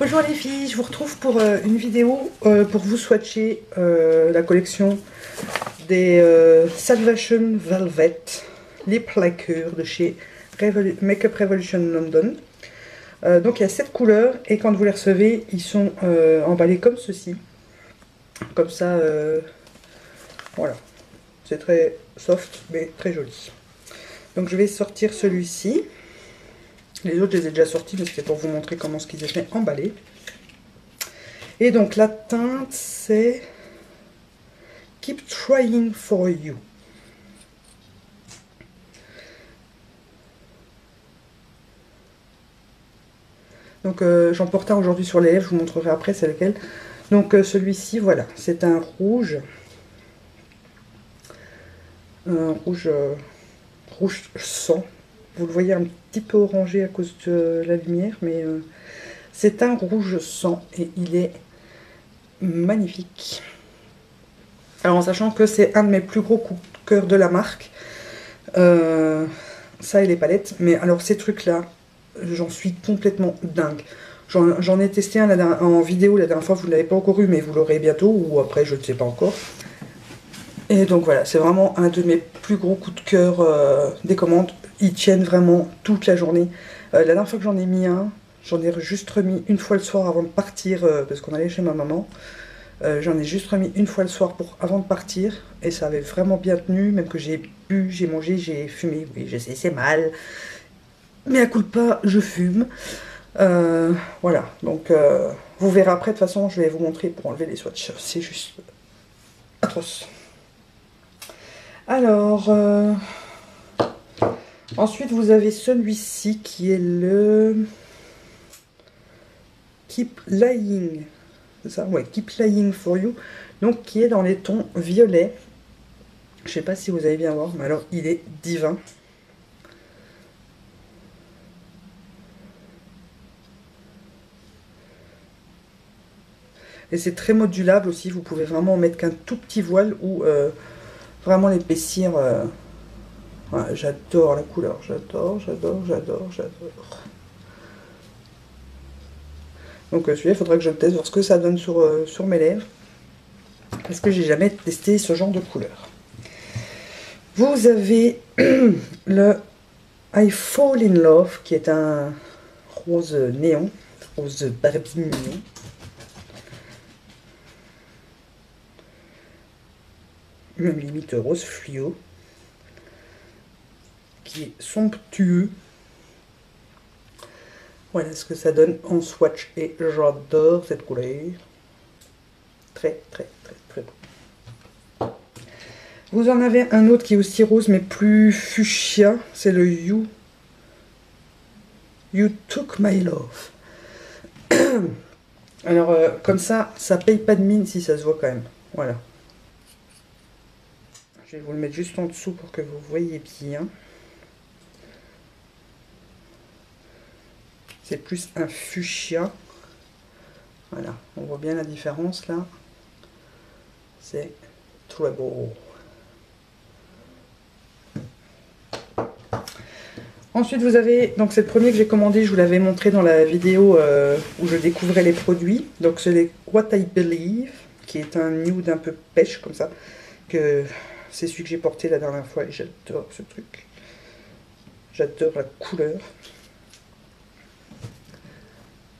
Bonjour les filles, je vous retrouve pour une vidéo pour vous swatcher la collection des Salvation Velvet Lip Lacquer de chez Makeup Revolution London. Donc il y a 7 couleurs et quand vous les recevez, ils sont emballés comme ceci. Comme ça, voilà. C'est très soft mais très joli. Donc je vais sortir celui-ci. Les autres, je les ai déjà sortis, mais c'était pour vous montrer comment ce qu'ils étaient emballés. Et donc, la teinte, c'est Keep Trying for You. Donc, j'en porte un aujourd'hui sur les lèvres, je vous montrerai après c'est lequel. Donc, celui-ci, voilà, c'est un rouge. Un rouge, rouge sang. Vous le voyez un petit peu orangé à cause de la lumière, mais c'est un rouge sang et il est magnifique. Alors en sachant que c'est un de mes plus gros coups de cœur de la marque, ça et les palettes, mais alors ces trucs là, j'en suis complètement dingue. J'en ai testé un en vidéo la dernière fois, vous ne l'avez pas encore eu mais vous l'aurez bientôt, ou après je ne sais pas encore. Et donc voilà, c'est vraiment un de mes plus gros coups de cœur des commandes. Ils tiennent vraiment toute la journée. La dernière fois que j'en ai mis un, j'en ai juste remis une fois le soir avant de partir, parce qu'on allait chez ma maman. J'en ai juste remis une fois le soir avant de partir. Et ça avait vraiment bien tenu, même que j'ai bu, j'ai mangé, j'ai fumé. Oui, je sais, c'est mal. Mais à coup de pas, je fume. Voilà, donc vous verrez après. De toute façon, je vais vous montrer pour enlever les swatchs. C'est juste atroce. Alors, ensuite vous avez celui-ci qui est le Keep Lying, c'est ça? Ouais, Keep Lying for You, donc qui est dans les tons violets. Je sais pas si vous allez bien voir, mais alors il est divin. Et c'est très modulable aussi, vous pouvez vraiment mettre qu'un tout petit voile ou vraiment l'épaissir. Ouais, j'adore la couleur, j'adore. Donc celui-là, il faudra que je le teste, voir ce que ça donne sur mes lèvres. Parce que j'ai jamais testé ce genre de couleur. Vous avez le I Fall in Love, qui est un rose néon, rose Barbie néon. Même limite rose fluo, qui est somptueux. Voilà ce que ça donne en swatch et j'adore cette couleur. Très beau. Vous en avez un autre qui est aussi rose mais plus fuchsia, c'est le You Took My Love. Alors comme ça paye pas de mine si ça se voit quand même. Voilà. Je vais vous le mettre juste en dessous pour que vous voyez bien. C'est plus un fuchsia. Voilà, on voit bien la différence là. C'est très beau. Ensuite vous avez, donc c'est le premier que j'ai commandé, je vous l'avais montré dans la vidéo où je découvrais les produits. Donc c'est les What I Believe, qui est un nude un peu pêche comme ça. C'est celui que j'ai porté la dernière fois et j'adore ce truc. J'adore la couleur.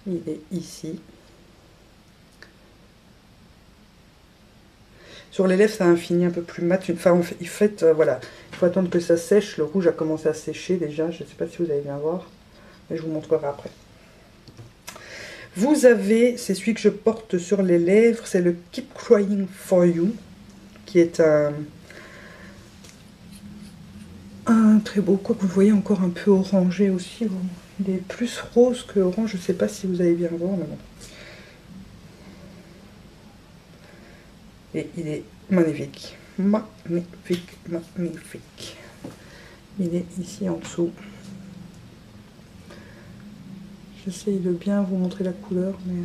Il est ici. Sur les lèvres, ça a un fini un peu plus mat. Enfin, en fait, voilà, il faut attendre que ça sèche. Le rouge a commencé à sécher déjà. Je ne sais pas si vous allez bien voir, mais je vous montrerai après. Vous avez, c'est celui que je porte sur les lèvres, c'est le Keep Crying for You, qui est un très beau, quoi que vous voyez encore un peu orangé aussi. Il est plus rose que orange. Je ne sais pas si vous allez bien voir, mais bon. Et il est magnifique. Magnifique. Il est ici en dessous. J'essaye de bien vous montrer la couleur, mais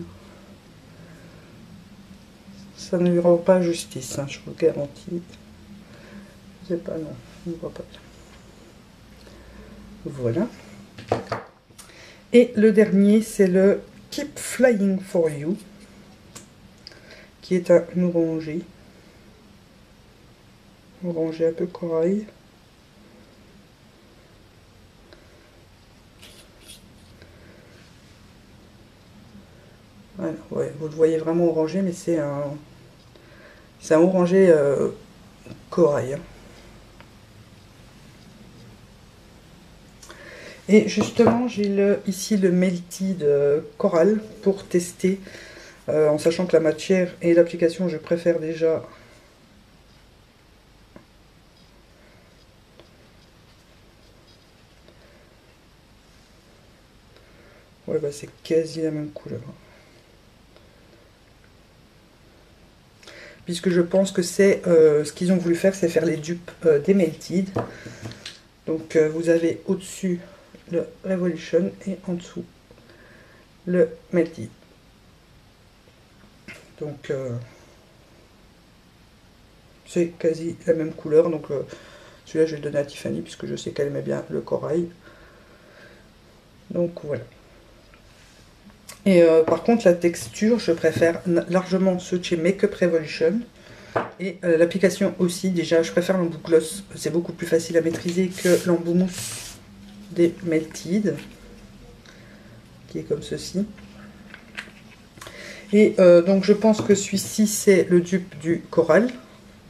ça ne lui rend pas justice, hein, je vous le garantis. Je sais pas, non, on ne voit pas bien. Voilà. Et le dernier, c'est le Keep Flying for You, qui est un orangé. Orangé un peu corail. Voilà, ouais, vous le voyez vraiment orangé, mais c'est un orangé corail. Et justement, j'ai ici le Melted Coral pour tester, en sachant que la matière et l'application, je préfère déjà. Ouais, bah c'est quasi la même couleur. Puisque je pense que c'est ce qu'ils ont voulu faire, c'est faire les dupes des Melted. Donc vous avez au-dessus le Revolution et en dessous le Melted. Donc c'est quasi la même couleur. Donc celui-là je vais le donner à Tiffany puisque je sais qu'elle aimait bien le corail. Donc voilà. Et par contre la texture, je préfère largement ceux de chez Makeup Revolution. Et l'application aussi, déjà je préfère l'embout gloss, c'est beaucoup plus facile à maîtriser que l'embout mousse des Melted, qui est comme ceci. Et donc je pense que celui-ci c'est le dupe du coral,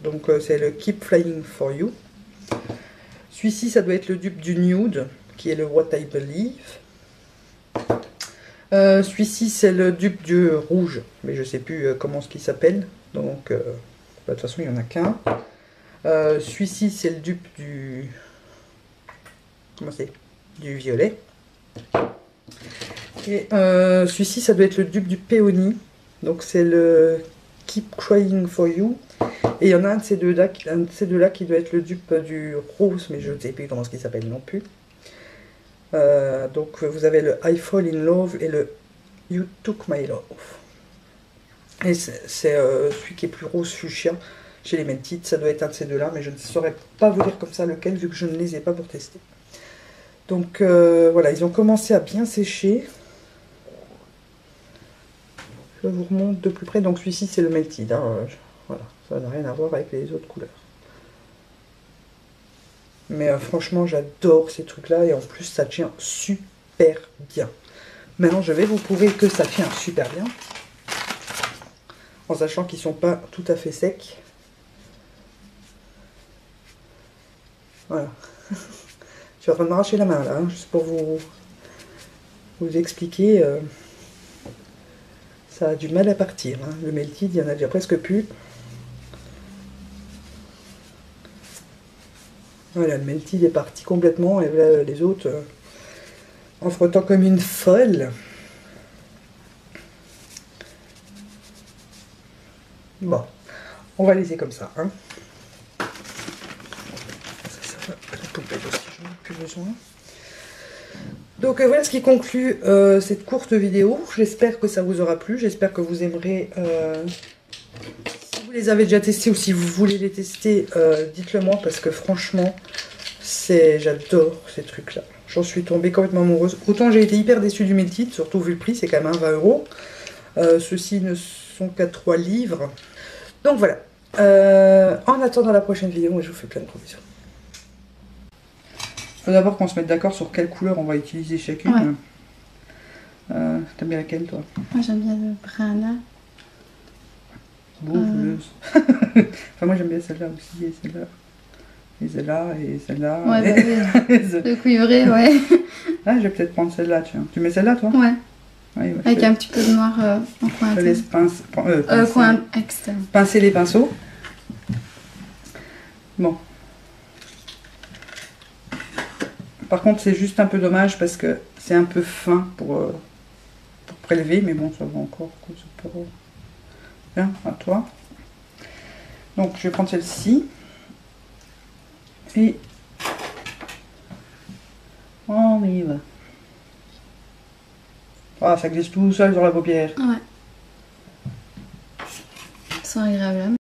donc c'est le Keep Flying for You. Celui-ci ça doit être le dupe du nude, qui est le What I Believe. Celui-ci c'est le dupe du rouge, mais je sais plus comment ce qui s'appelle, donc de toute façon il n'y en a qu'un. Celui-ci c'est le dupe du... Comment c'est? Du violet. Et celui-ci ça doit être le dupe du péony. Donc c'est le Keep Crying for You. Et il y en a un de ces deux-là qui doit être le dupe du rose, mais je ne sais plus comment ce qui s'appelle non plus. Donc vous avez le I Fall in Love et le You Took My Love. Et c'est celui qui est plus rose fuchsia chez les Melted, ça doit être un de ces deux-là, mais je ne saurais pas vous dire comme ça lequel, vu que je ne les ai pas pour tester. Donc voilà, ils ont commencé à bien sécher. Je vous remonte de plus près. Donc celui-ci c'est le Melted. Hein. Voilà, ça n'a rien à voir avec les autres couleurs. Mais franchement, j'adore ces trucs-là et en plus ça tient super bien. Maintenant, je vais vous prouver que ça tient super bien, en sachant qu'ils sont pas tout à fait secs. Voilà. Je suis en train de m'arracher la main là, hein, juste pour vous expliquer. Ça a du mal à partir. Hein. Le Melted, il y en a déjà presque plus. Voilà, le Melted est parti complètement et là, les autres en frottant comme une folle. Bon, on va laisser comme ça. Hein. Ça va, la poubelle aussi, j'en ai plus besoin. Donc voilà ce qui conclut cette courte vidéo. J'espère que ça vous aura plu. J'espère que vous aimerez. Si vous les avez déjà testés ou si vous voulez les tester, dites-le moi parce que franchement, j'adore ces trucs-là. J'en suis tombée complètement amoureuse. Autant j'ai été hyper déçue du Melted, surtout vu le prix, c'est quand même 20 €. Ceux-ci ne sont qu'à 3 livres. Donc voilà. En attendant la prochaine vidéo, je vous fais plein de gros bisous. Il faut d'abord qu'on se mette d'accord sur quelle couleur on va utiliser chacune. Ouais. T'aimes bien laquelle toi? Moi j'aime bien le brun là. Bouleuse. Enfin moi j'aime bien celle-là aussi et celle-là. Et celle-là et celle-là. Ouais, bah oui. Le cuivré, ouais. Ah, je vais peut-être prendre celle-là, tiens. Tu mets celle-là toi? Ouais. Ouais, bah, avec un petit peu de noir en coin je laisse coin externe. Pincer les pinceaux. Bon. Par contre, c'est juste un peu dommage parce que c'est un peu fin pour prélever, mais bon, ça va encore. Bien, à toi. Donc, je vais prendre celle-ci. Et on y va. Ah, ça glisse tout seul sur la paupière. Ouais. C'est agréable.